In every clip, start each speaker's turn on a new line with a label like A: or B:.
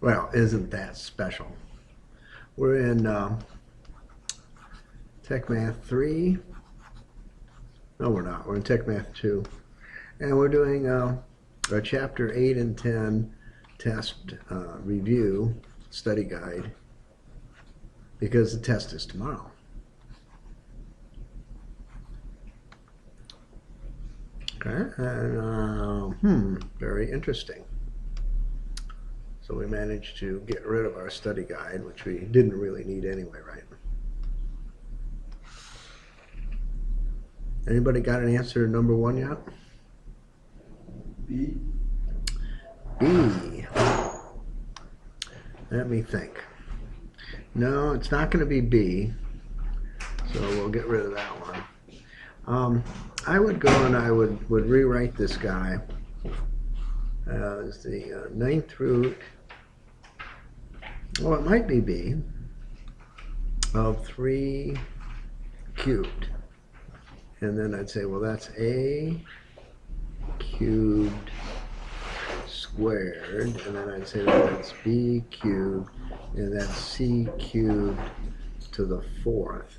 A: Well, isn't that special? We're in Tech Math 3. No, we're not. We're in Tech Math 2. And we're doing our Chapter 8 and 10 test review study guide because the test is tomorrow. Okay, and very interesting. So we managed to get rid of our study guide, which we didn't really need anyway, right? Anybody got an answer to number 1 yet?
B: B.
A: B. Let me think. No, it's not going to be B, so we'll get rid of that one. I would go and I would rewrite this guy as the ninth root, well, it might be B, of 3 cubed. And then I'd say, well, that's A cubed squared, and then I'd say well, that's B cubed, and that's C cubed to the 4th.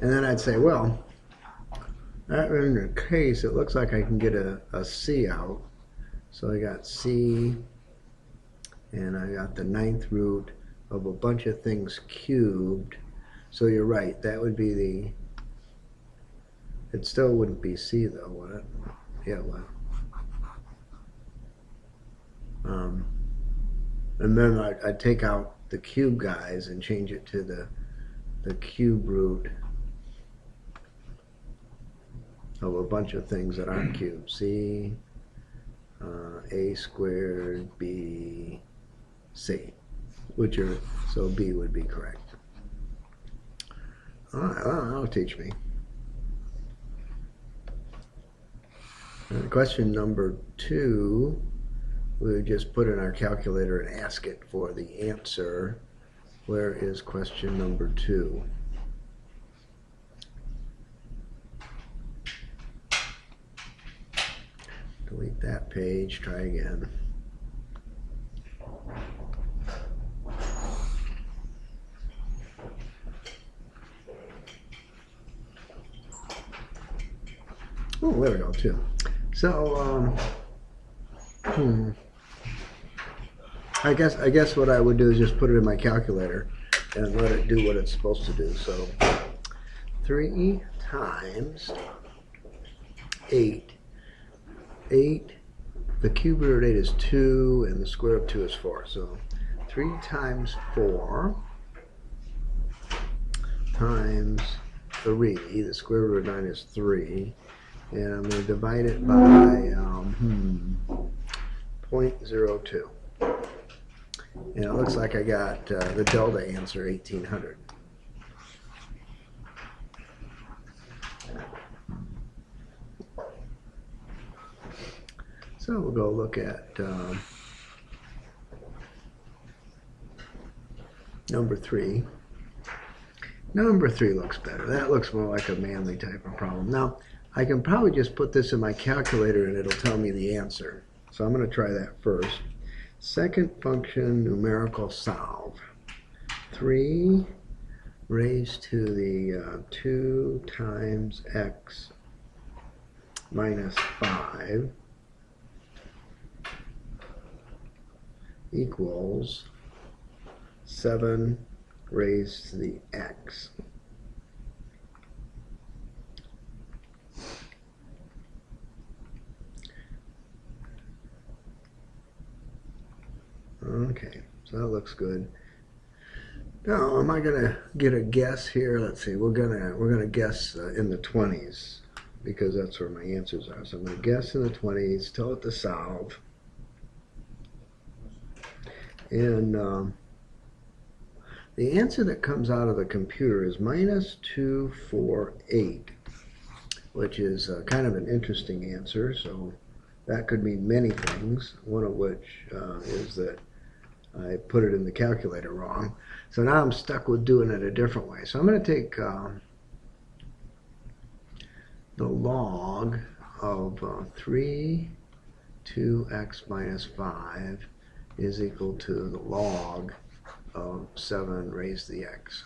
A: And then I'd say, well, in the case, it looks like I can get a C out. So I got C, and I got the ninth root of a bunch of things cubed. So you're right, that would be the, it still wouldn't be C though, would it? Yeah, well. And then I'd take out the cube guys and change it to the cube root of a bunch of things that aren't cubed. C, A squared, B, C, which are, so B would be correct. All right, well, that'll teach me. Question number 2, we would just put in our calculator and ask it for the answer. Where is question number 2? Delete that page, try again. Oh, there we go, 2. So, I guess what I would do is just put it in my calculator and let it do what it's supposed to do. So 3 times 8. 8, the cube root of 8 is 2, and the square root of 2 is 4. So 3 times 4 times 3, the square root of 9 is 3. And I'm going to divide it by 0.02. And it looks like I got the delta answer, 1800. So we'll go look at number 3. Number 3 looks better. That looks more like a manly type of problem. Now, I can probably just put this in my calculator and it'll tell me the answer. So I'm going to try that first. Second function numerical solve. 3 raised to the 2 times x minus 5 equals 7 raised to the x. Okay, so that looks good. Now, am I gonna get a guess here? Let's see. We're gonna guess in the 20s because that's where my answers are. So I'm gonna guess in the 20s. Tell it to solve. And the answer that comes out of the computer is minus 248, which is kind of an interesting answer. So that could mean many things. One of which is that I put it in the calculator wrong. So now I'm stuck with doing it a different way. So I'm going to take the log of 3 2x minus 5 is equal to the log of 7 raised to the x.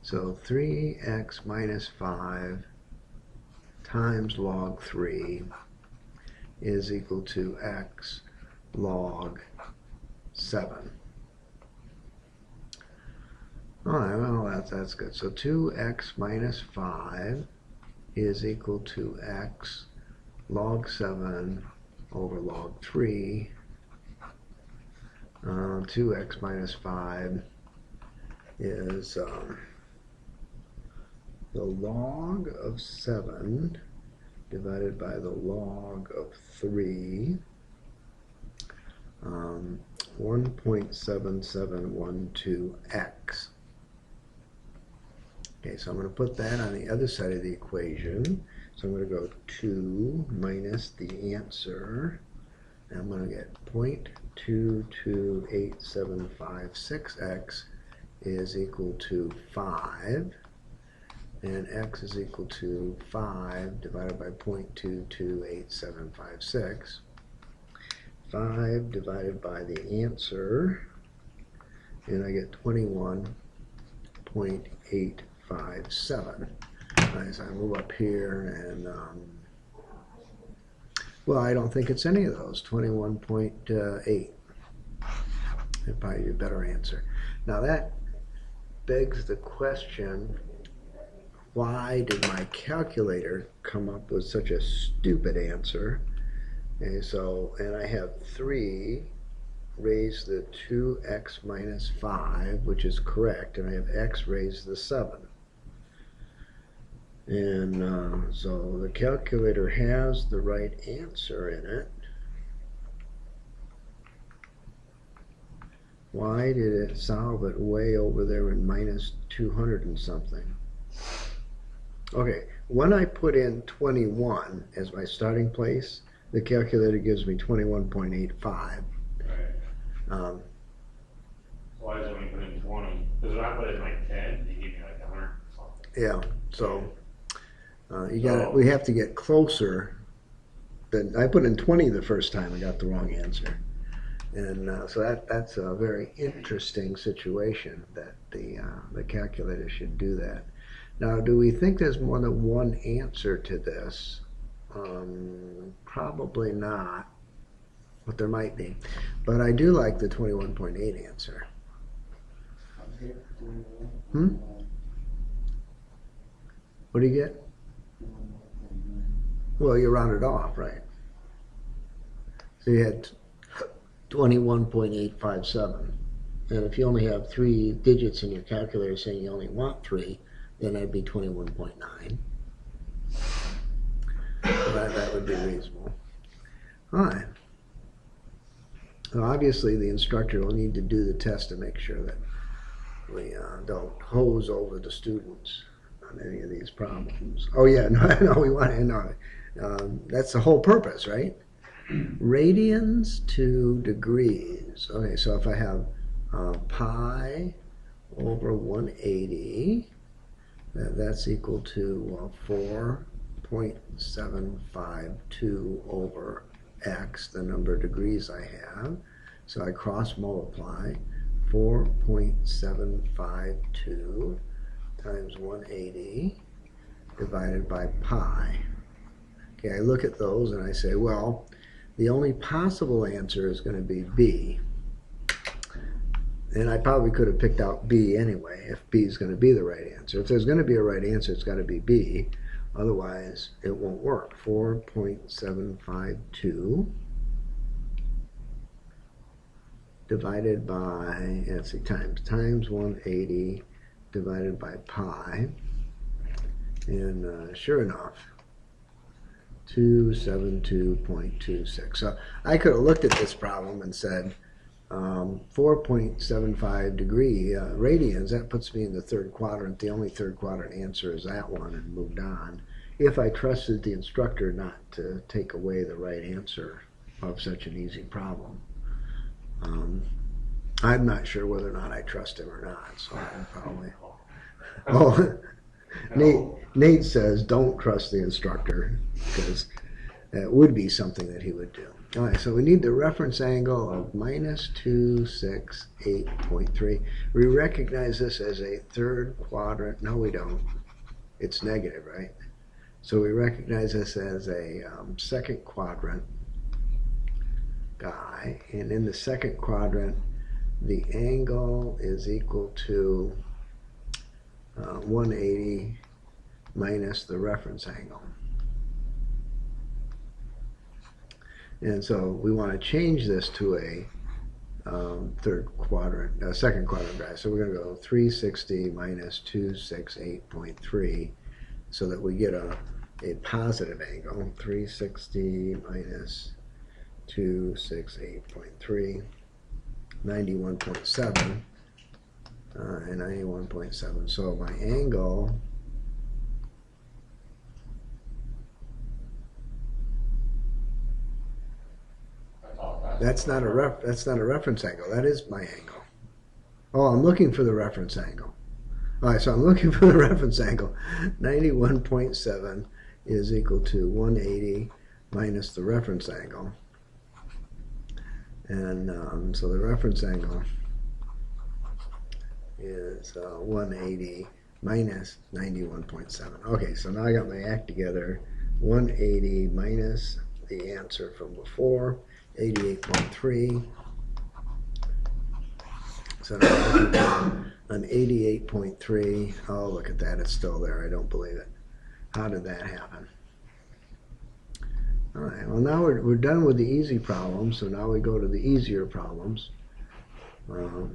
A: So 3x minus 5 times log 3 is equal to x log 7. All right, well, that's good. So 2x minus 5 is equal to x log 7 over log 3. 2x minus 5 is the log of 7 divided by the log of 3, 1.7712x. Okay, so I'm going to put that on the other side of the equation. So I'm going to go 2 minus the answer, and I'm going to get 0.228756x is equal to 5, and x is equal to 5 divided by 0.228756. 5 divided by the answer, and I get 21.857. Right, so I move up here, and well, I don't think it's any of those. 21.8. That'd probably be a better answer. Now that begs the question, why did my calculator come up with such a stupid answer? And so, and I have 3 raised to the 2x minus 5, which is correct, and I have x raised to the 7. And so the calculator has the right answer in it. Why did it solve it way over there in minus 200 and something? Okay, when I put in 21 as my starting place, the calculator gives me 21.85.
B: Right. Why is it when you put in 20? Because when I put in like 10, they give me like 100 or something.
A: Yeah, so you got we have to get closer. Than I put in 20 the first time, I got the wrong answer. And so that's a very interesting situation that the calculator should do that. Now, do we think there's more than one answer to this? Probably not, but there might be. But I do like the 21.8 answer. What do you get? Well, you round it off, right? So you had 21.857. And if you only have 3 digits in your calculator saying you only want 3, then that'd be 21.9. So that would be reasonable. All right. So obviously, the instructor will need to do the test to make sure that we don't hose over the students on any of these problems. Oh yeah, no, we want to know. That's the whole purpose, right? Radians to degrees. Okay, so if I have pi over 180, that's equal to 4.752 over x, the number of degrees I have. So I cross multiply 4.752 times 180 divided by pi. Okay, I look at those and I say, well, the only possible answer is going to be B. And I probably could have picked out B anyway, if B is going to be the right answer. If there's going to be a right answer, it's got to be B. Otherwise, it won't work. 4.752 divided by, let's see, times 180 divided by pi. And sure enough, 272.26. So I could have looked at this problem and said 4.75 degree radians, that puts me in the third quadrant. The only third quadrant answer is that one, and moved on. If I trusted the instructor not to take away the right answer of such an easy problem. I'm not sure whether or not I trust him or not, so I'm probably... Oh, Nate says don't trust the instructor because that would be something that he would do. All right, so we need the reference angle of minus 268.3. We recognize this as a third quadrant. No, we don't. It's negative, right? So we recognize this as a second quadrant guy. And in the second quadrant, the angle is equal to 180 minus the reference angle. And so we want to change this to a third quadrant, second quadrant guy. So we're going to go 360 minus 268.3 so that we get a positive angle. 360 minus 268.3, 91.7, and 91.7. So my angle that's not a reference angle. That is my angle. Oh, I'm looking for the reference angle. All right, so I'm looking for the reference angle. 91.7 is equal to 180 minus the reference angle. And so the reference angle is 180 minus 91.7. Okay, so now I got my act together. 180 minus the answer from before, 88.3. So now I'm looking for an 88.3. Oh, look at that. It's still there. I don't believe it. How did that happen? All right. Well, now we're done with the easy problems. So now we go to the easier problems. All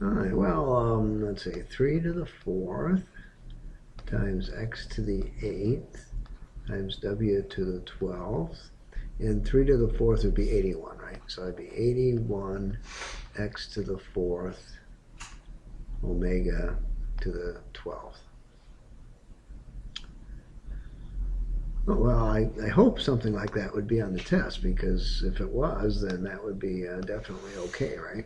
A: right. Well, let's see. 3 to the 4th times x to the 8th times w to the 12th. And 3 to the 4th would be 81, right? So it'd be 81 x to the 4th omega to the 12th. Well, I hope something like that would be on the test, because if it was, then that would be definitely okay, right?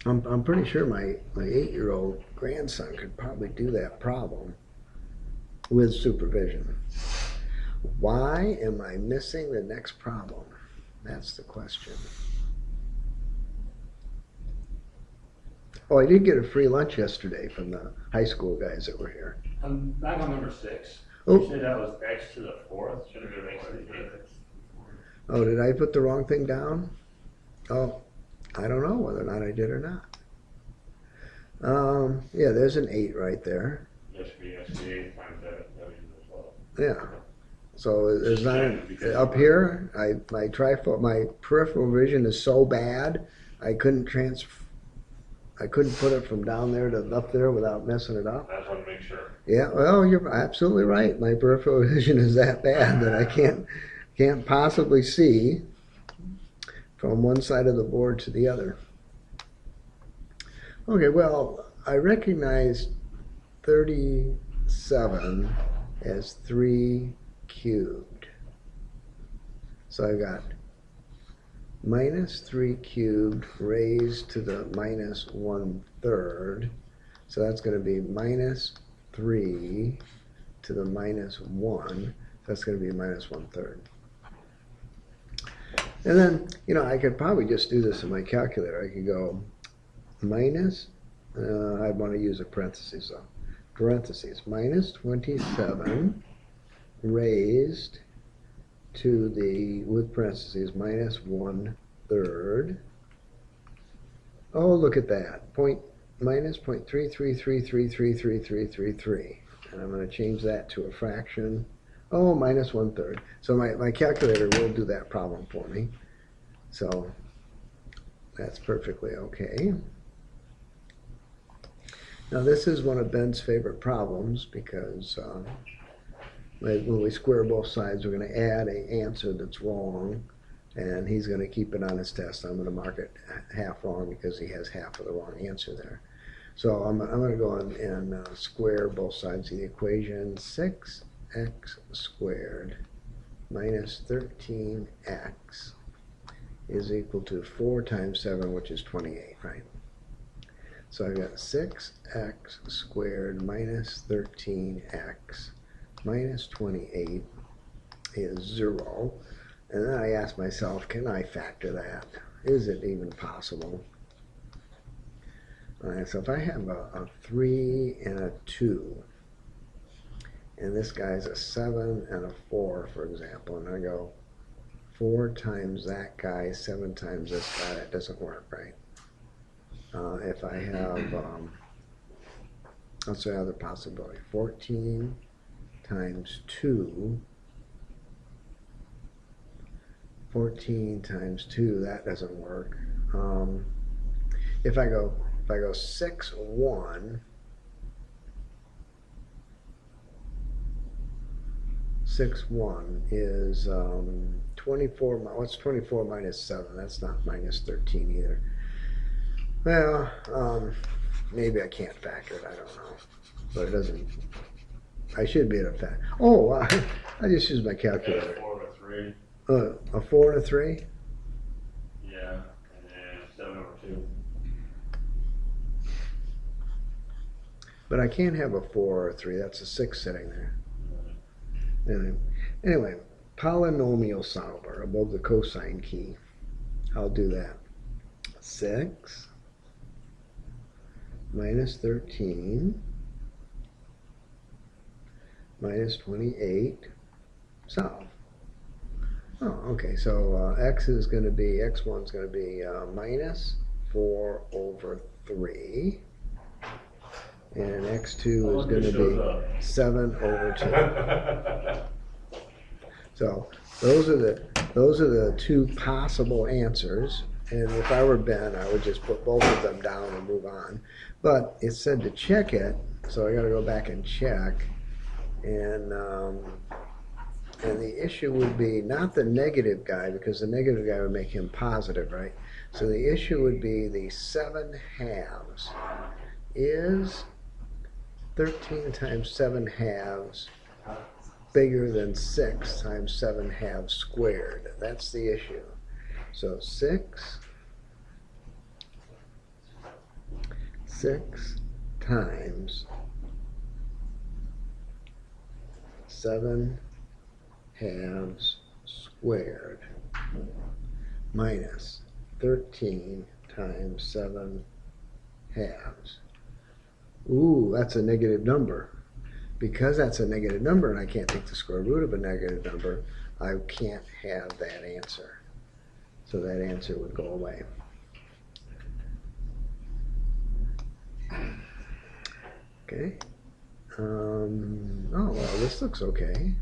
A: I'm pretty sure my 8-year-old grandson could probably do that problem with supervision. Why am I missing the next problem? That's the question. Oh, I did get a free lunch yesterday from the high school guys that were here.
B: I'm back on number 6.
A: Oh.
B: You said that was x to the 4th. Should have been x to the 8th.
A: Oh, did I put the wrong thing down? Oh, I don't know whether or not I did or not. Yeah, there's an 8 right there.
B: That should be x to the 8th times w to the 12th.
A: Yeah. So is that up here? My peripheral vision is so bad I couldn't put it from down there to up there without messing it up.
B: I just want to make sure.
A: Yeah, well, you're absolutely right. My peripheral vision is that bad that I can't possibly see from one side of the board to the other. Okay, well, I recognize 37 as 3 cubed. So I've got minus 3 cubed raised to the minus 1/3. So that's going to be minus 3 to the minus 1. That's going to be minus 1/3. And then, I could probably just do this in my calculator. I could go minus, I want to use a parentheses though. Parentheses, minus 27 raised to the, with parentheses, minus 1/3. Oh, look at that. Minus 0.33333333. And I'm going to change that to a fraction. Oh, minus 1/3. So my calculator will do that problem for me. So that's perfectly okay. Now this is one of Ben's favorite problems because when we square both sides, we're going to add an answer that's wrong, and he's going to keep it on his test. I'm going to mark it half wrong because he has half of the wrong answer there. So I'm going to go and square both sides of the equation. 6x squared minus 13x is equal to 4 times 7, which is 28, right? So I've got 6x squared minus 13x minus 28 is 0. And then I ask myself, can I factor that? Is it even possible? All right, so if I have a 3 and a 2, and this guy's a 7 and a 4, for example, and I go 4 times that guy, 7 times this guy, that doesn't work, right? If I have, what's the other possibility? 14 times 2, 14 times 2, that doesn't work. If I go 6, 1, 6, 1 is 24. What's 24 minus 7? That's not minus 13 either. Well, maybe I can't factor it. I don't know. But it doesn't. I should be able to factor. Oh, I just used my calculator.
B: A 4 and a 3.
A: A 4 and a 3?
B: Yeah, and then 7 over 2.
A: But I can't have a 4 or a 3. That's a 6 sitting there. Anyway, polynomial solver above the cosine key. I'll do that. 6 minus 13 minus 28. Solve. Oh, okay. So x is going to be, x1 is going to be minus 4 over 3. And x2 is going to be 7 over 2. So those are the two possible answers. And if I were Ben, I would just put both of them down and move on. But it said to check it, so I got to go back and check. And the issue would be not the negative guy, because the negative guy would make him positive, right? So the issue would be the 7 halves. Is 13 times 7 halves bigger than 6 times 7 halves squared? That's the issue. So 6 times 7 halves squared minus 13 times 7 halves. Ooh, that's a negative number. Because that's a negative number and I can't take the square root of a negative number, I can't have that answer. So that answer would go away. Okay. Oh, well, this looks okay.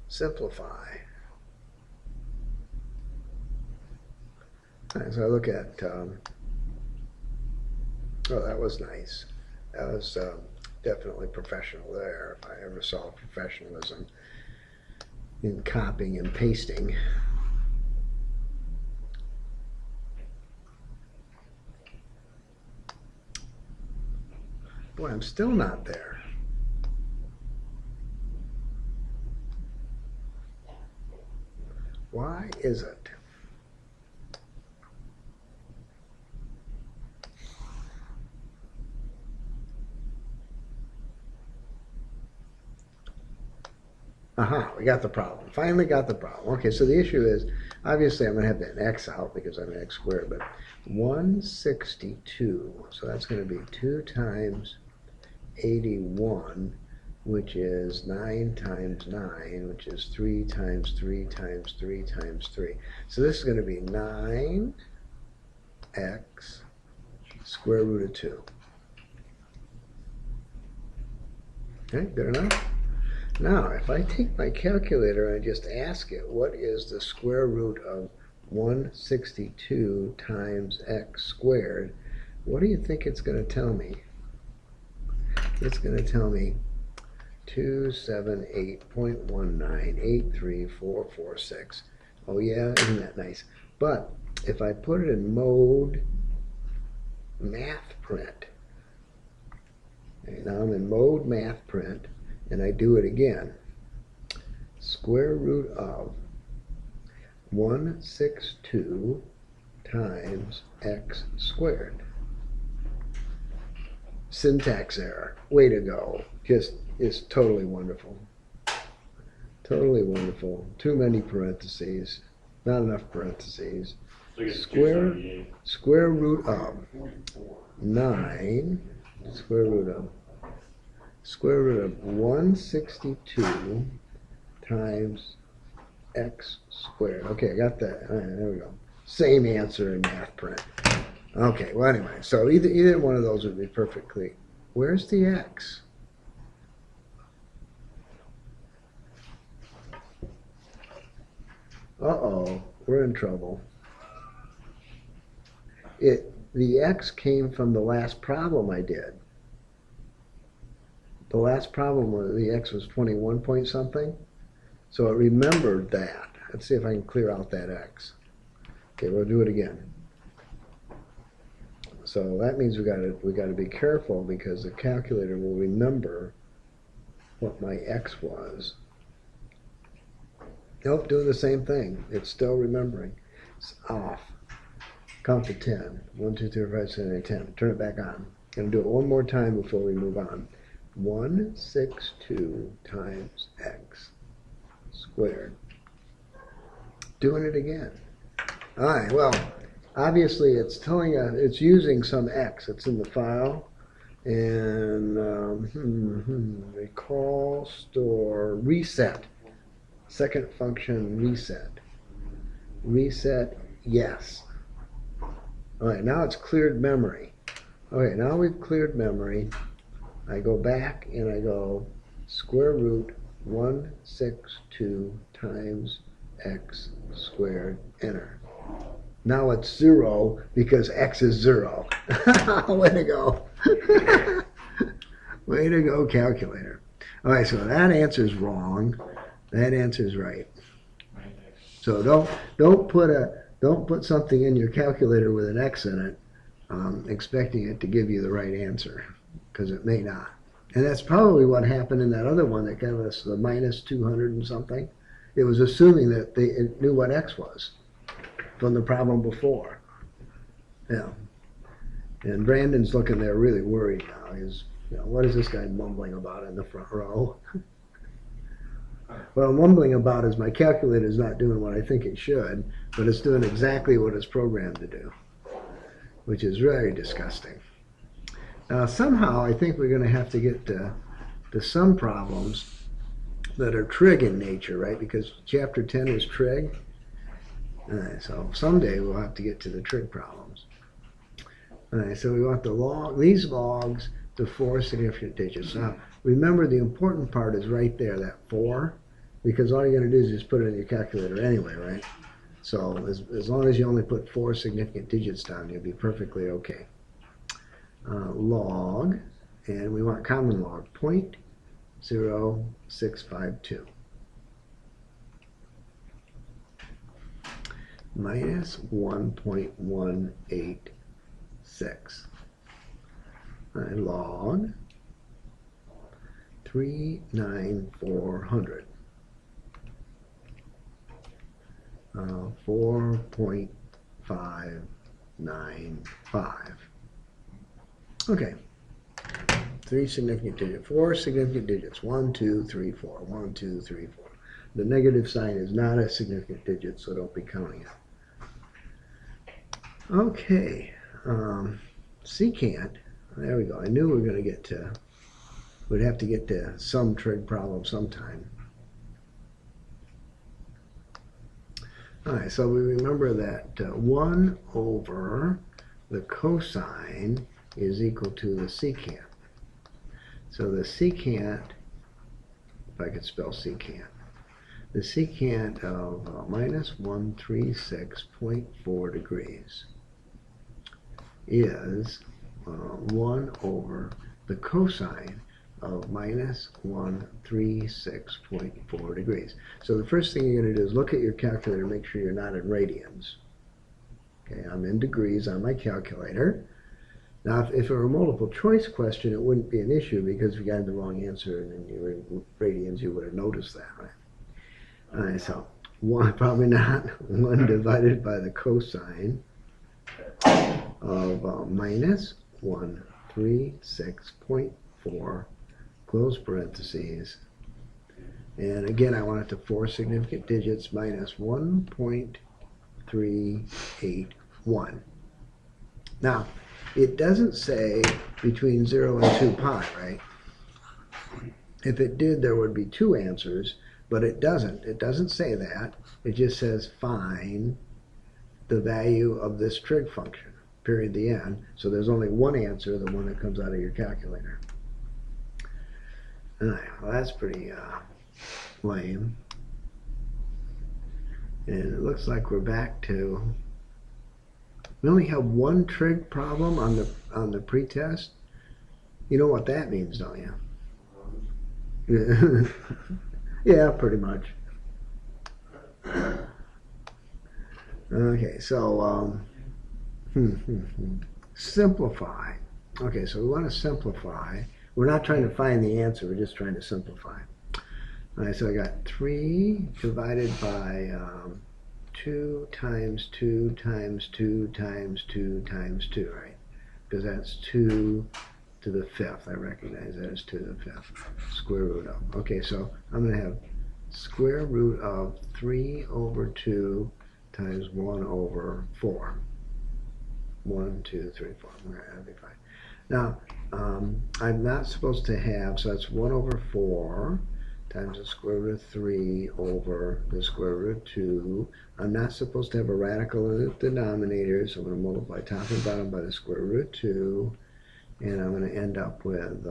A: Simplify. All right, so I look at, oh, that was nice. That was definitely professional there, if I ever saw professionalism in copying and pasting. Boy, I'm still not there. Why is it? Aha, we got the problem. Finally got the problem. Okay, so the issue is, obviously I'm going to have that x out because I'm an x squared, but 162, so that's going to be 2 times 81, which is 9 times 9, which is 3 times 3 times 3 times 3. So this is going to be 9x square root of 2. Okay, good enough? Now, if I take my calculator and just ask it, what is the square root of 162 times x squared, what do you think it's going to tell me? It's going to tell me 278.19834446. Oh yeah, isn't that nice? But if I put it in mode math print, okay, now I'm in mode math print, and I do it again. Square root of 162 times x squared. Syntax error. Way to go. Just is totally wonderful. Totally wonderful. Too many parentheses. Not enough parentheses.
B: So you get
A: Square
B: 278.
A: square root of 9 square root of 162 times x squared. Okay, I got that. All right, there we go. Same answer in math print. Okay, well anyway, so either one of those would be perfectly. Where's the x? Uh-oh, we're in trouble. The x came from the last problem I did. The last problem was the x was 21 point something. So it remembered that. Let's see if I can clear out that x. Okay, we'll do it again. So that means we got to be careful because the calculator will remember what my x was. Nope, doing the same thing. It's still remembering. It's off. Count to 10. 1, 2, 3, 4, 5, 6, 7, 8, 10. Turn it back on. Gonna do it one more time before we move on. 162 times x squared. Doing it again. All right, well, obviously it's telling us, it's using some x. It's in the file. And recall, store, reset. Second function, reset. Reset, yes. All right, now it's cleared memory. Okay, now we've cleared memory. I go back and I go square root 162 times x squared, enter. Now it's 0 because x is 0. Way to go. Way to go, calculator. All right, so that answer is wrong. That answer is right. So don't put something in your calculator with an x in it, expecting it to give you the right answer, because it may not. And that's probably what happened in that other one that gave us the minus 200 and something. It was assuming that it knew what x was from the problem before. Yeah. And Brandon's looking there really worried now. He's, what is this guy mumbling about in the front row? What I'm mumbling about is my calculator is not doing what I think it should, but it's doing exactly what it's programmed to do, which is very disgusting. Now, somehow, I think we're going to have to get to some problems that are trig in nature, right? Because chapter 10 is trig. All right, so someday we'll have to get to the trig problems. All right, so we want these logs to 4 significant digits. Now, remember the important part is right there, that 4, because all you're going to do is just put it in your calculator anyway, right? So as long as you only put 4 significant digits down, you'll be perfectly okay. Log, and we want common log, 0.0652 minus 1.186. Log 39400. 4.595. Okay. 3 significant digits. 4 significant digits. 1, 2, 3, 4. 1, 2, 3, 4. The negative sign is not a significant digit, so don't be counting it. Okay. Secant. There we go. I knew we were going to get to, we'd have to get to some trig problem sometime. All right, so we remember that 1 over the cosine is equal to the secant. So the secant, if I could spell secant, the secant of minus 136.4 degrees is 1 over the cosine of minus 136.4 degrees. So the first thing you're going to do is look at your calculator, make sure you're not in radians. Okay, I'm in degrees on my calculator. Now, if it were a multiple choice question, it wouldn't be an issue because if you got the wrong answer and then you were in radians, you would have noticed that, right? All right, so 1, probably not, 1 divided by the cosine of minus 136.4, close parentheses. And again, I want it to 4 significant digits minus 1.381. Now, it doesn't say between 0 and 2 pi, right? If it did, there would be 2 answers, but it doesn't. It doesn't say that. It just says find the value of this trig function, period, the end. So there's only one answer, the one that comes out of your calculator. All right, well, that's pretty lame. And it looks like we're back to, we only have one trig problem on the pretest. You know what that means, don't you? Yeah, pretty much. Okay, so simplify. Okay, so we want to simplify. We're not trying to find the answer, we're just trying to simplify. All right, so I got 3 divided by 2 times 2 times 2 times 2 times 2, right? Because that's 2 to the 5th. I recognize that as 2 to the 5th. Square root of. Okay, so I'm going to have square root of 3 over 2 times 1 over 4. 1, 2, 3, 4. That'll be fine. Now, I'm not supposed to have, so that's 1 over 4 times the square root of 3 over the square root of 2. I'm not supposed to have a radical in the denominator, so I'm going to multiply top and bottom by the square root of 2. And I'm going to end up with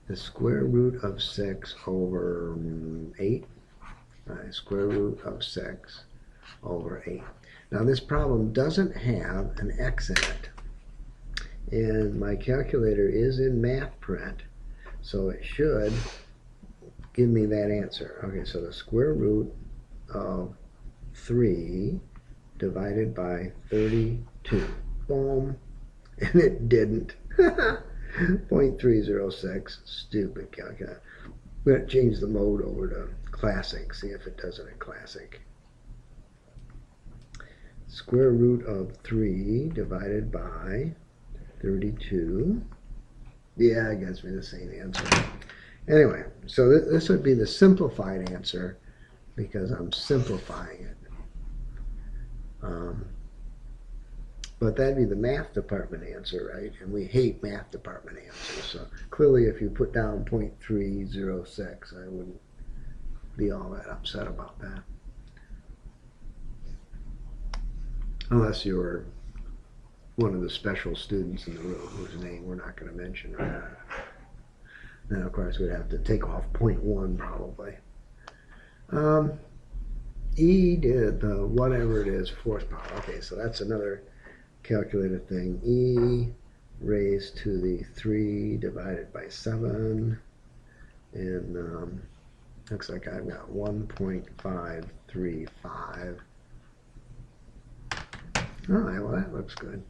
A: the square root of 6 over 8. Square root of 6 over 8. Now this problem doesn't have an x in it. And my calculator is in math print, so it should give me that answer. Okay, so the square root of 3 divided by 32. Boom. And it didn't. 0.306. Stupid calculator. I'm going to change the mode over to classic. See if it does it in classic. Square root of 3 divided by 32. Yeah, it gives me the same answer. Anyway, so this would be the simplified answer because I'm simplifying it. But that'd be the math department answer, right? And we hate math department answers. So clearly if you put down 0.306, I wouldn't be all that upset about that. Unless you're one of the special students in the room whose name we're not going to mention right now. Then of course we'd have to take off 0.1 probably. E did the whatever it is, fourth power. Okay, so that's another calculated thing. E raised to the 3 divided by 7. And looks like I've got 1.535. All right, well that looks good.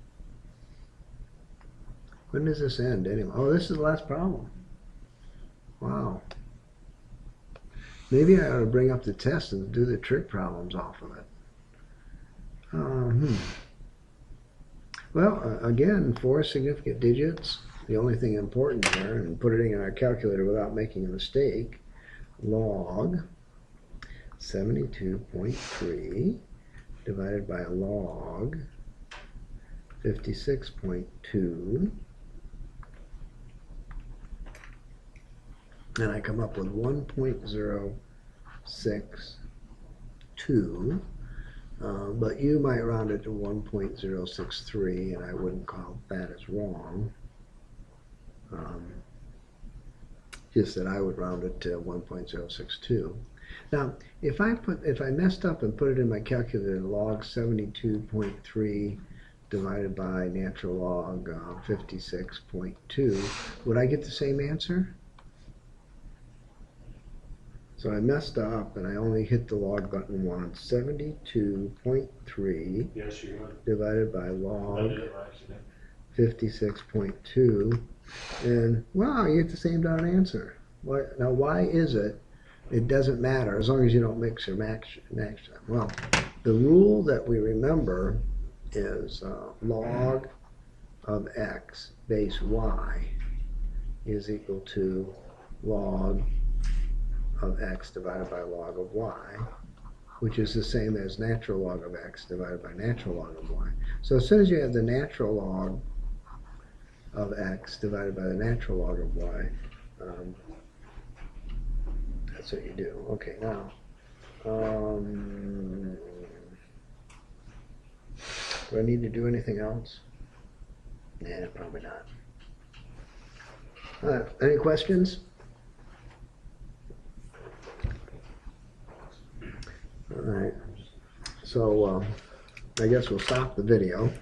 A: When does this end anyway? Oh, this is the last problem. Wow. Maybe I ought to bring up the test and do the trig problems off of it. Well, again, 4 significant digits. The only thing important there, and put it in our calculator without making a mistake, log 72.3 divided by log 56.2. And I come up with 1.062. But you might round it to 1.063, and I wouldn't call that as wrong. Just that I would round it to 1.062. Now, if I messed up and put it in my calculator, log 72.3 divided by natural log 56.2, would I get the same answer? So I messed up and I only hit the log button once. 72.3
B: Yes, you would.
A: divided by
B: I
A: log
B: did it by accident.
A: 56.2, and wow, you get the same darn answer. Now why is it it doesn't matter as long as you don't mix or match them. Well, the rule that we remember is log of x base y is equal to log of x divided by log of y, which is the same as natural log of x divided by natural log of y. So as soon as you have the natural log of x divided by the natural log of y, that's what you do. Okay, now, do I need to do anything else? Nah, probably not. All right, any questions? All right, so I guess we'll stop the video.